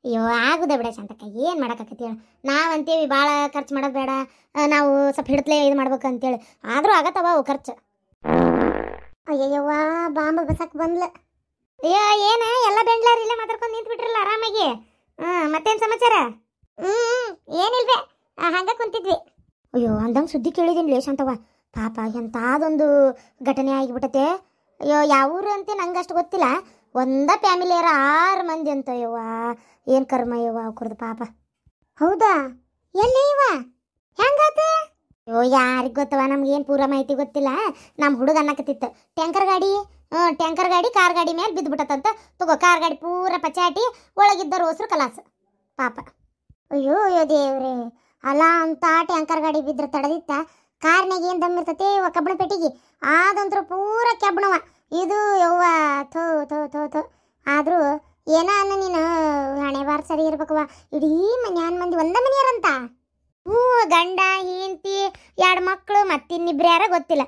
ಅಯ್ಯೋ ಆಗುದ ಬಿಡ ಶಾಂತಕ್ಕ, ಏನು ಮಾಡೋಕ್ಕಾಕತಿ ಹೇಳು. ನಾವಂತೇವಿ ಭಾಳ ಖರ್ಚು ಮಾಡೋದು ಬೇಡ, ನಾವು ಸ್ವಲ್ಪ ಹಿಡಿದ್ಲೇ ಇದು ಮಾಡ್ಬೇಕು ಅಂತೇಳಿ. ಆದರೂ ಆಗತ್ತವ ಅವು ಖರ್ಚು. ಅಯ್ಯವ್ವ ಬಾಂಬ ಬಸಕ್ಕೆ ಬಂದ್ಲ. ಅಯ್ಯೋ ಏನು ಎಲ್ಲ ಬೆಂಡ್ಲಾರ ಇಲ್ಲೇ ಮಾತಾಡ್ಕೊಂಡು ನಿಂತು ಬಿಟ್ರಲ್ಲ ಆರಾಮಾಗಿ. ಮತ್ತೇನು ಸಮಾಚಾರ? ಏನಿಲ್ವೇ, ಹಂಗೆ ಕುಂತಿದ್ವಿ. ಅಯ್ಯೋ ಅಂದಂಗೆ ಸುದ್ದಿ ಕೇಳಿದೀನಿ ಶಾಂತವ್ವ, ಪಾಪ ಎಂಥದೊಂದು ಘಟನೆ ಆಗಿಬಿಟ್ಟತೆ. ಅಯ್ಯೋ ಯಾವ ಊರು ಅಂತ ನಂಗೆ ಅಷ್ಟು ಗೊತ್ತಿಲ್ಲ, ಒಂದ ಫ್ಯಾಮಿಲಿಯರ 6 ಮಂದಿ ಅಂತ. ಯವ್ವ ಏನು ಕರ್ಮ ಯವ್ವ ಅವ್ರದ್ದು ಪಾಪ. ಹೌದಾ, ಎಲ್ಲಿ ಇವ ಹೆಂಗಾತ? ಅಯ್ಯೋ ಯಾರಿಗೆ ಗೊತ್ತವ, ನಮ್ಗೇನು ಪೂರ ಮಾಹಿತಿ ಗೊತ್ತಿಲ್ಲ. ನಮ್ಮ ಹುಡುಗ ಅನ್ನಕತ್ತಿತ್ತು ಟ್ಯಾಂಕರ್ ಗಾಡಿ ಕಾರ್ ಗಾಡಿ ಮೇಲೆ ಬಿದ್ದುಬಿಟ್ಟತಂತ. ತಗೋ ಕಾರ್ ಗಾಡಿ ಪೂರ ಪಚಾಟಿ, ಒಳಗಿದ್ದ ರೋಸ್ರು ಕಲಾಸ ಪಾಪ. ಅಯ್ಯೋ ಅಯ್ಯೋ ದೇವ್ರೆ, ಅಲ್ಲ ಅಂತ ಟ್ಯಾಂಕರ್ ಗಾಡಿ ಬಿದ್ರೆ ತಡೆದಿತ್ತ. ಕಾರ್ನಾಗ ಏನು ದಮ್ ಇರ್ತತಿ ಕಬ್ಬಣ ಪೆಟ್ಟಿಗೆ, ಆದಂತರೂ ಪೂರ ಕೆಬ್ಬಣವ ಇದು. ಯವ್ವ ಥೋ ಥೋ ಥೋ ಥೋ. ಆದರೂ ಏನ ಅನ್ನ ನೀನು, ಹಣೆ ಬಾರ್ ಸರಿ ಇರ್ಬೇಕವ. ಇಡೀ ಮನ್ಯಾನ್ ಮಂದಿ ಒಂದ ಮನೆಯಾರಂತ. ಗಂಡ ಹೆಂಡತಿ 2 ಮಕ್ಕಳು ಮತ್ತಿನ್ನಿಬ್ರು ಯಾರ ಗೊತ್ತಿಲ್ಲ.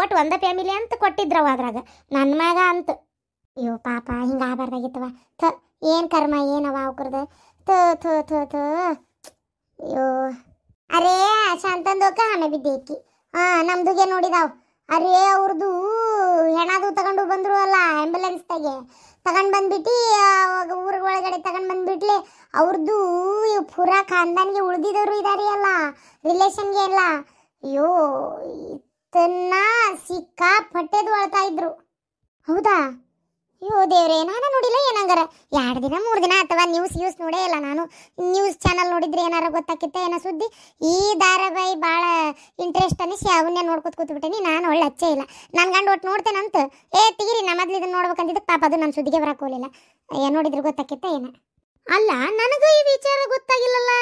ಒಟ್ಟು ಒಂದ ಫ್ಯಾಮಿಲಿ ಅಂತ ಕೊಟ್ಟಿದ್ರವ ಅದ್ರಾಗ ನನ್ನ ಮಗ ಅಂತ. ಅಯ್ಯೋ ಪಾಪ ಹಿಂಗೆ ಆಗಬಾರ್ದಾಗಿತ್ತವ. ಥ ಏನು ಕರ್ಮ ಏನವ ಅವ್ರದ್ದು. ಥೋ ಥೋ ಥೋ ಥೋ. ಅಯ್ಯೋ ಅರೇ ಶಾಂತಂದೋಕ ಹಣೆ ಬಿದ್ದೇಕಿ. ನಮ್ದುಗೆ ನೋಡಿದಾವ್. ಅರೇ ಅವ್ರದ್ದು ಹೆಣದು ತಗೊಂಡು ಬಂದರು ಅಲ್ಲ, ಆ್ಯಂಬುಲೆನ್ಸ್ದಾಗೆ ತಗೊಂಡು ಬಂದ್ಬಿಟ್ಟು ಊರ ಒಳಗಡೆ ತಗೊಂಡು ಬಂದ್ಬಿಟ್ಲೆ. ಅವ್ರದ್ದು ಪೂರಾ ಖಾನ್ದಾನ್ಗೆ ಉಳ್ದಿದವರು ಇದಾರೆ ಅಲ್ಲ, ರಿಲೇಷನ್ಗೆ ಎಲ್ಲ. ಅಯ್ಯೋ ಇದನ್ನ ಸಿಕ್ಕಾಪಟ್ಟೆದು ಅಳ್ತಾ ಇದ್ರು. ಹೌದಾ? ಅಯ್ಯೋ ದೇವ್ರೆ, ನಾನು ನೋಡಿಲ್ಲ ಏನಂಗಾರ. 2 ದಿನ 3 ದಿನ ಅಥವಾ ನ್ಯೂಸ್ ನೋಡೇ ಇಲ್ಲ ನಾನು. ನ್ಯೂಸ್ ಚಾನಲ್ ನೋಡಿದ್ರೆ ಏನಾರ ಗೊತ್ತಾಕಿತ್ತ ಏನೋ ಸುದ್ದಿ. ಈ ಧಾರಾವಾಹಿ ಭಾಳ ಇಂಟ್ರೆಸ್ಟ್ ಅನ್ನಿಸಿ ಅವನ್ನೇ ನೋಡ್ಕೊತ ಕೂತ್ಬಿಟ್ಟೇನಿ. ನಾನು ಒಳ್ಳೆ ಹಚ್ಚೇ ಇಲ್ಲ. ನನ್ನ ಗಂಡು ಒಟ್ಟು ನೋಡ್ತೇನಂತ ತೆಗಿರಿ, ನಾ ಮೊದ್ಲು ಇದನ್ನು ನೋಡ್ಬೇಕಂತಿದ್ದಕ್ಕೆ ಪಾಪ ಅದು ನನ್ನ ಸುದ್ದಿಗೆ ಬರಕ್ಕೆ ಹೋಗಲಿಲ್ಲ. ನೋಡಿದ್ರೆ ಗೊತ್ತಾಕಿತ್ತ ಏನ. ಅಲ್ಲ ನನಗೂ ಈ ವಿಚಾರ ಗೊತ್ತಾಗಿಲ್ಲಲ್ಲ.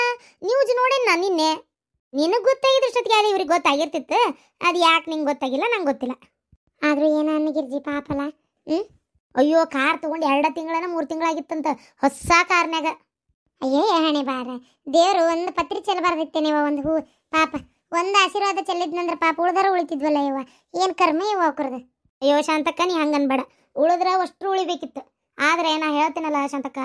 ನ್ಯೂಸ್ ನೋಡೇನು ನಾನು ನಿನ್ನೆ. ನಿನಗೆ ಗೊತ್ತಾಗಿದ್ದಷ್ಟೊತ್ತಿಗೆ ಅದು ಇವ್ರಿಗೆ ಗೊತ್ತಾಗಿರ್ತಿತ್ತು. ಅದು ಯಾಕೆ ನಿಂಗೆ ಗೊತ್ತಾಗಿಲ್ಲ ನಂಗೆ ಗೊತ್ತಿಲ್ಲ. ಆದರೂ ಏನೋ ಅನ್ನಗಿರ್ಜಿ ಪಾಪಲ್ಲ. ಅಯ್ಯೋ ಕಾರ್ ತೊಗೊಂಡು 2 ತಿಂಗಳನ 3 ತಿಂಗಳಾಗಿತ್ತಂತ, ಹೊಸ ಕಾರ್ನಾಗ. ಅಯ್ಯೋ ಹಣೆ ಬಾರ, ದೇವರು ಒಂದು ಪತ್ರಿ ಚೆಲ್ಲಬಾರ್ದಿತ್ತೆ ನೀವು. ಒಂದು ಹೂ ಪಾಪ ಒಂದು ಆಶೀರ್ವಾದ ಚೆಲ್ಲಿದ್ನಂದ್ರೆ ಪಾಪ ಉಳ್ದಾರ ಉಳಿತಿದ್ವಲ್ಲ ಇವ. ಏನು ಕರ್ಮ ಇವ ಅವ್ರದ್ದು. ಅಯ್ಯೋ ಶಾಂತಕ್ಕ ನೀ ಹಂಗೆ ಅನ್ಬೇಡ, ಉಳಿದ್ರೆ ಅಷ್ಟು ಉಳಿಬೇಕಿತ್ತು. ಆದರೆ ನಾ ಹೇಳ್ತೀನಲ್ಲ ಶಾಂತಕ್ಕ,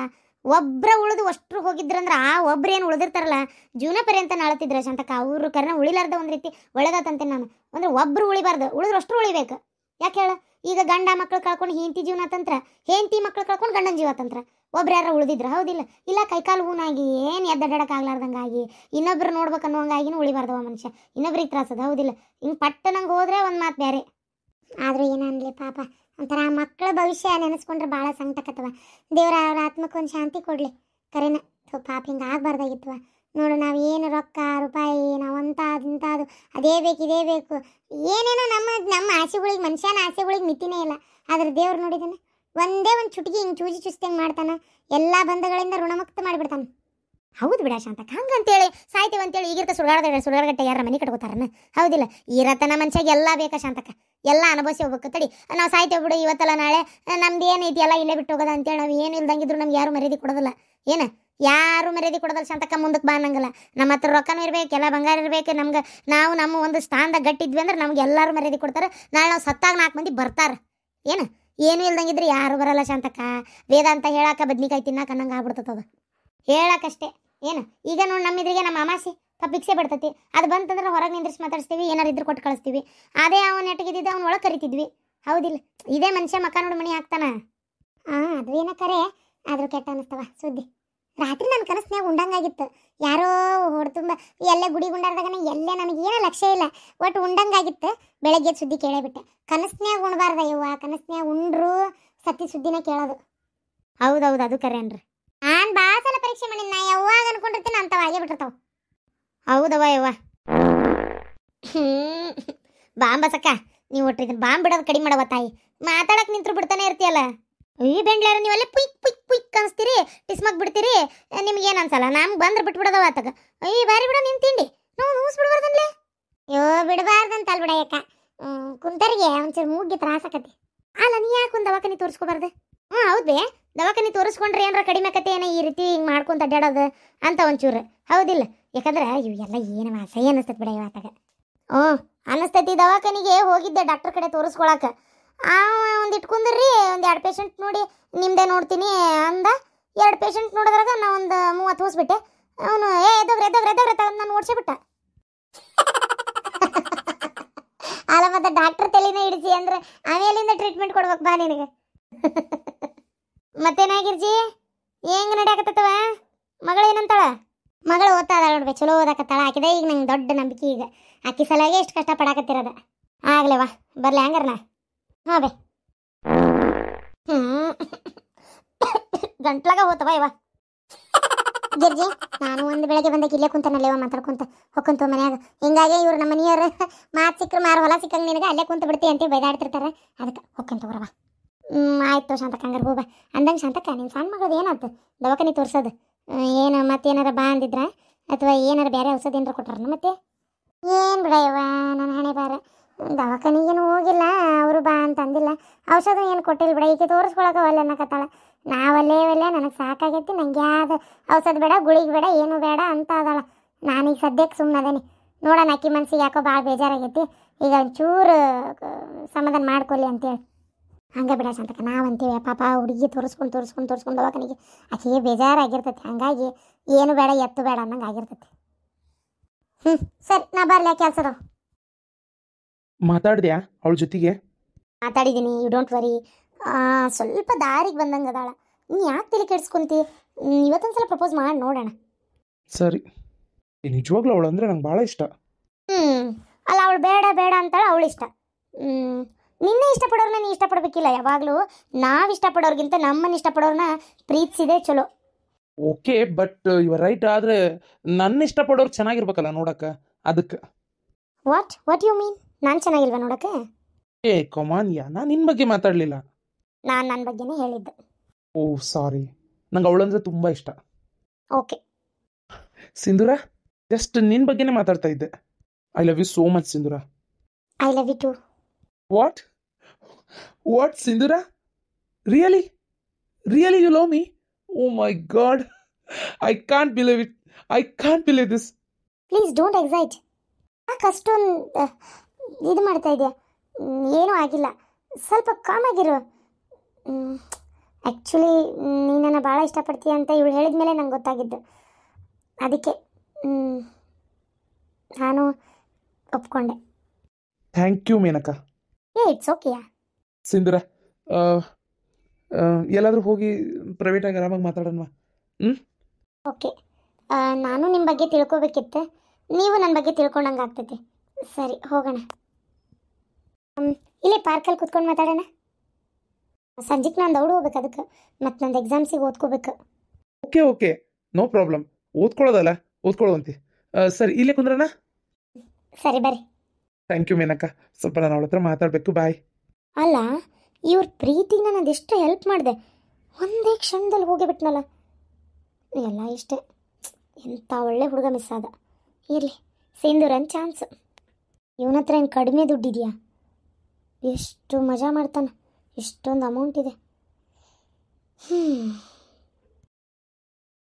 ಒಬ್ಬರ ಉಳಿದು ಅಷ್ಟ್ರು ಹೋಗಿದ್ರಂದ್ರೆ ಆ ಒಬ್ರು ಏನು ಉಳಿದಿರ್ತಾರಲ್ಲ ಜೀವನ ಪರ್ಯಂತ ನಾಳ್ತಿದ್ರೆ ಶಾಂತಕ್ಕ. ಅವ್ರ ಕರ್ನ ಉಳಿಲಾರ್ದ ಒಂದು ರೀತಿ ಒಳ್ಳೆದಾತಂತೆ ನಾನು. ಅಂದರೆ ಒಬ್ಬರು ಉಳಿಬಾರ್ದು, ಉಳಿದ್ರೆ ಅಷ್ಟ್ರು ಉಳಿಬೇಕು. ಯಾಕೆ ಹೇಳ, ಈಗ ಗಂಡ ಮಕ್ಳು ಕಳ್ಕೊಂಡು ಹೆಂಡತಿ ಜೀವನ ತಂತ್ರ, ಹೆಂಡತಿ ಮಕ್ಳು ಕಳ್ಕೊಂಡು ಗಂಡನ ಜೀವ ತಂತ್ರ. ಒಬ್ರು ಯಾರು ಉಳಿದಿದ್ರ ಹೌದಿಲ್ಲ? ಇಲ್ಲ ಕೈಕಾಲು ಊನಾಗಿ ಏನು ಎದ್ದಡಕ್ಕಾಗ್ಲಾರ್ದಂಗಾಗಿ ಇನ್ನೊಬ್ರು ನೋಡ್ಬೇಕನ್ನೋಂಗಾಗಿನೂ ಉಳಿಬಾರ್ದವ ಮನುಷ್ಯ. ಇನ್ನೊಬ್ರಿಗೆ ತ್ರಾಸದ ಹೌದಿಲ್ಲ? ಹಿಂಗೆ ಪಟ್ಟನಂಗೆ ಹೋದ್ರೆ ಒಂದು ಮಾತು ಬೇರೆ. ಆದರೂ ಏನನ್ಲಿ ಪಾಪ, ಒಂಥರ ಮಕ್ಕಳ ಭವಿಷ್ಯ ನೆನೆಸ್ಕೊಂಡ್ರೆ ಭಾಳ ಸಂಕಟಕತ್ತವ. ದೇವ್ರ ಅವ್ರ ಆತ್ಮಕ್ಕೊಂದು ಶಾಂತಿ ಕೊಡಲಿ. ಕರೆನ ಪಾಪ ಹಿಂಗೆ ಆಗಬಾರ್ದಾಗಿತ್ತವ. ನೋಡು, ನಾವು ಏನು ರೊಕ್ಕ ರೂಪಾಯಿ ನಾವು ಇಂಥದ್ದು ಅದೇ ಬೇಕು ಇದೇ ಬೇಕು ಏನೇನೋ ನಮ್ಮ ಆಸೆಗಳಿಗೆ, ಮನುಷ್ಯನ ಆಸೆಗಳಿಗೆ ಮಿತಿನೇ ಇಲ್ಲ. ಆದ್ರೆ ದೇವ್ರು ನೋಡಿದಾನೆ, ಒಂದೇ ಒಂದು ಚುಟುಕಿ ಹಿಂಗೆ ಚೂಜಿದಂಗೆ ಮಾಡ್ತಾನೆ. ಎಲ್ಲ ಬಂಧಗಳಿಂದ ಋಣಮುಕ್ತ ಮಾಡಿಬಿಡ್ತಾನೆ. ಹೌದು ಬಿಡ ಶಾಂತಕ್ಕ, ಹಂಗಂತೇಳಿ ಸಾಯ್ತೇವಂತೇಳಿ ಈಗಿರ್ತ ಸುಡಗಾಡಗಟ್ಟೆ ಯಾರ ಮನೆ ಕಟ್ಕೋತಾರನ ಹೌದಿಲ್ಲ? ಇರತನ ಮನುಷ್ಯಾಗ ಎಲ್ಲ ಬೇಕಾ ಶಾಂತಕ್ಕ, ಎಲ್ಲ ಅನುಭವಿಸಿ ಹೋಗ್ಬೇಕು. ತಡಿ ನಾವು ಸಾಯ್ತೇವೆ ಬಿಡು, ಇವತ್ತಲ್ಲ ನಾಳೆ ನಮ್ದು ಏನೈತಿ ಎಲ್ಲ ಇಲ್ಲೇ ಬಿಟ್ಟು ಹೋಗೋದ ಅಂತೇಳಿ ನಾವು ಏನು ಇಲ್ದಂಗಿದ್ರು ನಮ್ಗೆ ಯಾರು ಮರ್ಯಾದೆ ಕೊಡೋದಿಲ್ಲ. ಏನು ಯಾರು ಮರ್ಯಾದೆ ಕೊಡೋದಲ್ಲ ಶಾಂತಕ್ಕ. ಮುಂದಕ್ಕೆ ಬಾ ಅನ್ನಂಗಿಲ್ಲ. ನಮ್ಮ ಹತ್ರ ರೊಕ್ಕನೂ ಇರ್ಬೇಕು, ಎಲ್ಲ ಬಂಗಾರ ಇರ್ಬೇಕು. ನಮ್ಗೆ ನಾವು ನಮ್ಮ ಒಂದು ಸ್ಥಾನದಾಗ ಗಟ್ಟಿದ್ವಿ ಅಂದ್ರೆ ನಮ್ಗೆ ಎಲ್ಲರೂ ಮರ್ಯಾದೆ ಕೊಡ್ತಾರೆ. ನಾಳೆ ನಾವು ಸತ್ತಾಗ 4 ಮಂದಿ ಬರ್ತಾರೆ. ಏನು ಇಲ್ದಂಗಿದ್ರೆ ಯಾರು ಬರಲ್ಲ ಶಾಂತಕ್ಕ. ವೇದಾಂತ ಹೇಳಾಕ ಬದ್ನಿಕಾಯಿ ತಿನ್ನಾಕ ಅನ್ನಂಗೆ ಆಗ್ಬಿಡ್ತದ ಹೇಳಕ್ಕಷ್ಟೇ. ಈಗ ನೋಡಿ ನಮ್ಮಿದ್ರಿಗೆ ನಮ್ಮ ಅಮಾಸಿ ಭಿಕ್ಷೆ ಬಿಡ್ತತಿ. ಅದು ಬಂತಂದ್ರೆ ಹೊರಗೆ ನಿಂದ್ರಿಸಿ ಮಾತಾಡಿಸ್ತೀವಿ, ಏನಾರು ಇದ್ರು ಕೊಟ್ಟು ಕಳಿಸ್ತೀವಿ. ಅದೇ ಅವ್ನು ನೆಟ್ಟಗಿದ್ದಿದ್ದೆ ಅವ್ನು ಒಳಗೆ ಕರಿತಿದ್ವಿ ಹೌದಿಲ್ಲ? ಇದೇ ಮನುಷ್ಯ ಮಕ್ಕ ನೋಡಿ ಮಣಿ ಹಾಕ್ತಾನ. ಅದು ಏನೋ ಕರೆ, ಆದರೂ ಕೆಟ್ಟ ಅನ್ನಿಸ್ತವ ಸುದ್ದಿ. ರಾತ್ರಿ ನನ್ನ ಕನಸ್ನ್ಯಾಗ ಉಂಡಂಗಾಗಿತ್ತು. ಯಾರೋ ಹೊಡ್ತುಂಬ ಎಲ್ಲೇ ಗುಡಿ ಗುಂಡಾರ್ದಾಗ ಎಲ್ಲೇ ನನಗೇನೋ ಲಕ್ಷ್ಯ ಇಲ್ಲ, ಒಟ್ಟು ಉಂಡಂಗಾಗಿತ್ತು. ಬೆಳಗ್ಗೆ ಸುದ್ದಿ ಕೇಳೇಬಿಟ್ಟೆ. ಕನಸ್ನ್ಯಾಗ ಉಣ್ಬಾರ್ದ ಇವ್ವ, ಕನಸ್ನ್ಯಾಗ ಉಂಡ್ರು ಸತ್ತಿ ಸುದ್ದಿನ ಕೇಳೋದು. ಹೌದೌದು, ಅದು ಕರೆ ಅನ್ರಿ. ನಾನು ಭಾಳ ಸಲ ಪರೀಕ್ಷೆ ಮಾಡಿನ, ನಾ ಯಾವಾಗ ಅನ್ಕೊಂಡಿರ್ತೀನಿ ಅಂಥವು ಆಗೇ ಬಿಟ್ಟಿರ್ತಾವ. ಹೌದವ ಯವ್ವ. ಬಾಂಬಸಕ್ಕ, ನೀವು ಒಟ್ಟಿದ್ರೆ ಬಾಂಬ್ ಬಿಡೋದು ಕಡಿಮೆ ಮಾಡವ ತಾಯಿ. ಮಾತಾಡಕ್ಕೆ ನಿಂತರು ಬಿಡ್ತಾನೆ ಇರ್ತೀಯಲ್ಲ. ಈ ಬೆಂಡ್ಲಾರ ನೀವೆಲ್ಲ ಪುಯ್ಕ್ ಪುಯ್ಕ್ ಪುಯ್ಕ್ ಅನಿಸ್ತೀರಿ, ಟಿಸ್ಮಕ್ ಬಿಡ್ತೀರಿ. ನಿಮ್ಗೇನು ಅನ್ಸಲ್ಲ, ನಮ್ಗೆ ಬಂದ್ರೆ ಬಿಟ್ಬಿಡೋದವ ಆತಾಗ. ಬಾರಿ ಬಿಡ ನಿನ್ ತಿಂಡಿ, ನಾವು ನೂಸ್ ಬಿಡ್ಬಾರ್ದನ್ಲೇ. ಅಯ್ಯೋ ಬಿಡಬಾರ್ದಂತ ಅಲ್ ಬಿಡ, ಯಾಕ ಕುಂತರಿಗೆ ಒಂಚೂರು ಮೂಗ್ಗೆ ತ್ರಾಸಕತಿ. ಅಲ್ಲ ನೀ ಯಾಕೆ ಒಂದು ದವಾಖಾನೆ ತೋರಿಸ್ಕೋಬಾರ್ದು? ಹೌದು ಬೇ, ದವಾಖಾನೆ ತೋರಿಸ್ಕೊಂಡ್ರೆ ಏನಾರ ಕಡಿಮೆ ಆಕತೆ ಏನೋ ಈ ರೀತಿ ಹಿಂಗೆ ಮಾಡ್ಕೊಂತ ಅಡ್ಡಾಡೋದು ಅಂತ ಒಂಚೂರು ಹೌದಿಲ್ಲ? ಯಾಕಂದ್ರೆ ಇವು ಎಲ್ಲ ಏನು ಅಸಹ್ಯ ಅನ್ನಿಸ್ತೈತೆ ಬಿಡ ಇವಾತಾಗ. ಅನ್ನಿಸ್ತೈತಿ. ದವಾಖಾನಿಗೆ ಹೋಗಿದ್ದೆ ಡಾಕ್ಟರ್ ಕಡೆ ತೋರಿಸ್ಕೊಳಕ್ಕೆ. ಒಂದು ಇಟ್ಕೊಂಡ್ರಿ, ಒಂದು 2 ಪೇಷಂಟ್ ನೋಡಿ ನಿಮ್ಮದೇ ನೋಡ್ತೀನಿ ಅಂದ. 2 ಪೇಷಂಟ್ ನೋಡಿದ್ರಾಗ ನಾ ಒಂದು 30 ಹೋಸ್ಬಿಟ್ಟೆ. ಅವನು ಎದೋಗ್ರೆ ನಾನು ಓಡಿಸಿಬಿಟ್ಟ. ಅಲ್ಲ ಮತ್ತೆ ಡಾಕ್ಟರ್ ತಲೆನೇ ಹಿಡಿಸಿ ಅಂದ್ರೆ ಆಮೇಲಿಂದ ಟ್ರೀಟ್ಮೆಂಟ್ ಕೊಡ್ಬೇಕು ಬಾ ನಿನಗೆ. ಮತ್ತೇನಾಗಿರ್ಜಿ ಹೆಂಗ್ ನಡ್ಯಾಕತ್ತವ? ಮಗಳು ಏನಂತಾಳ? ಮಗಳು ಓದ್ತಾ ಇದಾಳ ನೋಡ್ಬೆ, ಚಲೋ ಓದಾಕತ್ತಾಳ. ಆಕಿದ ಈಗ ನಂಗೆ ದೊಡ್ಡ ನಂಬಿಕೆ. ಈಗ ಆಕಿ ಸಲಾಗೆ ಎಷ್ಟು ಕಷ್ಟ ಪಡಾಕತ್ತಿರೋದ. ಆಗ್ಲೇವಾ ಬರ್ಲಿ ಹಂಗಾರನ? ಹಾಂ ಬೇ. ಗಂಟ್ಲಾಗ ಹೋತವ ಇವ. ಗಿರ್ಜಿ ನಾನು ಒಂದು ಬೆಳಗ್ಗೆ ಬಂದಾಗ ಇಲ್ಲೇ ಕುಂತನಲ್ಲೇವ ಮಾತಾಡ್ಕೊಂತ ಹೊಕ್ಕಂತ ಮನ್ಯಾಗ. ಹಿಂಗಾಗಿ ಇವ್ರು ನಮ್ಮ ಮನೆಯವ್ರು ಮಾತು ಸಿಕ್ಕರು ಮಾರು ಹೊಲ ಸಿಕ್ಕಂಗೆ ನಿನಗೆ ಅಲ್ಲೇ ಕುಂತ ಬಿಡ್ತಿ ಅಂತ ಬೈದಾಡ್ತಿರ್ತಾರೆ. ಅದಕ್ಕೆ ಹೊಕ್ಕಂತ ಬರವ. ಆಯ್ತು ಶಾಂತಕ್ಕ, ಹಂಗಾರೆ ಹೋಗ. ಅಂದಂಗೆ ಶಾಂತಕ್ಕ, ನಿನ್ನ ಸಣ್ಣ ಮಗಳದು ಏನಾಯ್ತು ದವಾಖಾನೆ ತೋರ್ಸೋದು? ಏನು ಮತ್ತೇನಾರ ಬಾ ಅಂದಿದ್ರ ಅಥವಾ ಏನಾರ ಬೇರೆ ಔಷಧ ಏನಾರ ಕೊಟ್ಟಾರನ? ಮತ್ತೆ ಏನು ಬಿಡಯ್ಯವ ನನ್ನ ಹಣೆ ಬಾರ. ದವಾಖಾನಿಗೇನು ಹೋಗಿಲ್ಲ, ಅವರು ಬಾ ಅಂತ ಅಂದಿಲ್ಲ. ಔಷಧ ಏನು ಕೊಟ್ಟಿಲ್ಲ ಬಿಡ. ಈಗ ತೋರಿಸ್ಕೊಳಕ್ಕೆ ಒಲ್ಲೆ ಅನ್ನಕತ್ತಾಳ. ನಾವಲ್ಲೇ ನನಗೆ ಸಾಕಾಗೈತಿ, ನಂಗೆ ಯಾವ್ದು ಔಷಧ ಬೇಡ, ಗುಳಿಗೆ ಬೇಡ, ಏನು ಬೇಡ ಅಂತ ಅದಾಳ. ನಾನೀಗ ಸದ್ಯಕ್ಕೆ ಸುಮ್ಮನೆ ಅದೇನಿ. ನೋಡೋಣ, ಅಕ್ಕಿ ಮನ್ಸಿಗೆ ಯಾಕೋ ಭಾಳ ಬೇಜಾರಾಗೈತಿ. ಈಗ ಒಂಚೂರು ಸಮಾಧಾನ ಮಾಡ್ಕೊಲಿ ಅಂತೇಳಿ ಹಂಗೆ ಬಿಡ ಶಾಂತಕ್ಕ. ನಾವಂತೀವಿ ಪಾಪ ಹುಡುಗಿ ತೋರಿಸ್ಕೊಂಡು ದವಾಖಾನಿಗೆ ಆಕೆಗೆ ಬೇಜಾರಾಗಿರ್ತೈತಿ. ಹಂಗಾಗಿ ಏನು ಬೇಡ ಎತ್ತು ಬೇಡ ಅನ್ನಂಗೆ ಆಗಿರ್ತೈತಿ. ಸರಿ, ನಾ ಬರ್ಲಿ, ಕೆಲಸದ ಮಾತಾಡ್ದ್ಯಾ ಅವಳ ಜೊತೆಗೆ? ಮಾತಾಡಿದ್ದೀನಿ, ಯು ಡೋಂಟ್ ವರಿ. ಸ್ವಲ್ಪ ದಾರಿಗೆ ಬಂದಂಗೆ ಅದಾಳ. ನೀ ಯಾಕೆ ತಲೆ ಕೆಡಿಸ್ಕೊಂತಿ? ಇವತ್ತೊಂದ್ಸಲ ಪ್ರಪೋಸ್ ಮಾಡಿ ನೋಡೋಣ. ಸರಿ, ನಿಜವಾಗ್ಲೂ ಅವಳು ಅಂದರೆ ನಂಗೆ ಭಾಳ ಇಷ್ಟ. ಅಲ್ಲ, ಅವಳು ಬೇಡ ಬೇಡ ಅಂತಾಳೆ, ಅವಳು ಇಷ್ಟ. ನಿನ್ನೆ ಇಷ್ಟಪಡೋರ್ನ ನೀ ಇಷ್ಟಪಡಬೇಕಿಲ್ಲ. ಯಾವಾಗಲೂ ನಾವು ಇಷ್ಟಪಡೋರ್ಗಿಂತ ನಮ್ಮನ್ನು ಇಷ್ಟಪಡೋರ್ನ ಪ್ರೀತಿಸಿದೆ ಚಲೋ. ಓಕೆ, ಬಟ್ ಇವ ರೈಟ್. ಆದರೆ ನನ್ನ ಇಷ್ಟಪಡೋರು ಚೆನ್ನಾಗಿರ್ಬೇಕಲ್ಲ ನೋಡಕ್ಕೆ, ಅದಕ್ಕೆ. What you mean? ನಾನು ಚೆನ್ನಾಗಿಲ್ವಾ ನೋಡಕ್ಕೆ? ಏ ಕಮಾನ್ ಯಾ, ನಾನು ನಿನ್ನ ಬಗ್ಗೆ ಮಾತಾಡಲಿಲ್ಲ. ನಾನು ನನ್ನ ಬಗ್ಗೆನೇ ಹೇಳಿದ್ದೆ. ಓ ಸಾರಿ, ನಂಗೆ ಅವಳಂದ್ರೆ ತುಂಬ ಇಷ್ಟ. ಓಕೆ ಸಿಂಧೂರ, ಜಸ್ಟ್ ನಿನ್ನ ಬಗ್ಗೆನೇ ಮಾತಾಡ್ತಾ ಇದ್ದೆ. I love you so much Sindhura. I love you too. What Sindhura? Really you love me? Oh my god, I can't believe this. Please don't excite. ಯಾಕೆ ಅಷ್ಟೊಂದು ಇದು ಮಾಡ್ತಾ ಇದೆಯಾ? ಏನೂ ಆಗಿಲ್ಲ, ಸ್ವಲ್ಪ ಕಾಮಾಗಿರು. ಆ್ಯಕ್ಚುಲಿ ನೀನನ್ನು ಭಾಳ ಇಷ್ಟಪಡ್ತೀಯ ಅಂತ ಇವಳು ಹೇಳಿದ ಮೇಲೆ ನಂಗೆ ಗೊತ್ತಾಗಿದ್ದು. ಅದಕ್ಕೆ ನಾನು ಒಪ್ಕೊಂಡೆ. Thank you Menaka. ಇಟ್ಸ್ ಓಕೆಯಾ? ಸಿಂಧೂರ, ಎಲ್ಲಾದರೂ ಹೋಗಿ ಪ್ರೈವೇಟಾಗಿ ಆರಾಮಾಗಿ ಮಾತಾಡೋಣವಾ? ಓಕೆ, ನಾನು ನಿಮ್ಮ ಬಗ್ಗೆ ತಿಳ್ಕೊಬೇಕಿತ್ತು, ನೀವು ನನ್ನ ಬಗ್ಗೆ ತಿಳ್ಕೊಂಡಂಗೆ ಆಗ್ತೈತಿ. ಸರಿ, ಹೋಗೋಣ. ಇಲ್ಲೇ ಪಾರ್ಕಲ್ಲಿ ಕುತ್ಕೊಂಡು ಮಾತಾಡೋಣ. ಸಂಜೆಗೆ ನಾನು ದೌಡು ಹೋಗ್ಬೇಕು, ಅದಕ್ಕೆ ಮತ್ತು ನಂದು ಎಕ್ಸಾಮ್ಸಿಗೆ ಓದ್ಕೋಬೇಕು. Okay, no problem. ಓದ್ಕೊಳ್ಳೋದಂತೆ. ಸರಿ, ಇಲ್ಲೇ ಕುಂದ್ರಣ? ಸರಿ, ಬರ್ರಿ. Thank you Menaka. ಸ್ವಲ್ಪ ನಾನು ಅವಳ ಹತ್ರ ಮಾತಾಡಬೇಕು. ಬಾಯ್. ಅಲ್ಲ, ಇವ್ರ ಪ್ರೀತಿಗೆ ನಾನು ಅದೆಷ್ಟು ಹೆಲ್ಪ್ ಮಾಡಿದೆ, ಒಂದೇ ಕ್ಷಣದಲ್ಲಿ ಹೋಗಿಬಿಟ್ನಲ್ಲ. ಎಲ್ಲ ಇಷ್ಟೇ, ಎಂಥ ಒಳ್ಳೆ ಹುಡುಗ ಮಿಸ್ ಆದ. ಇರಲಿ, ಸಿಂಧೂರನ್ ಚಾನ್ಸ್. ಇವನ ಹತ್ರ ಏನು ಕಡಿಮೆ ದುಡ್ಡಿದೆಯಾ? ಎಷ್ಟು ಮಜಾ ಮಾಡ್ತಾನೆ, ಇಷ್ಟೊಂದು ಅಮೌಂಟ್ ಇದೆ.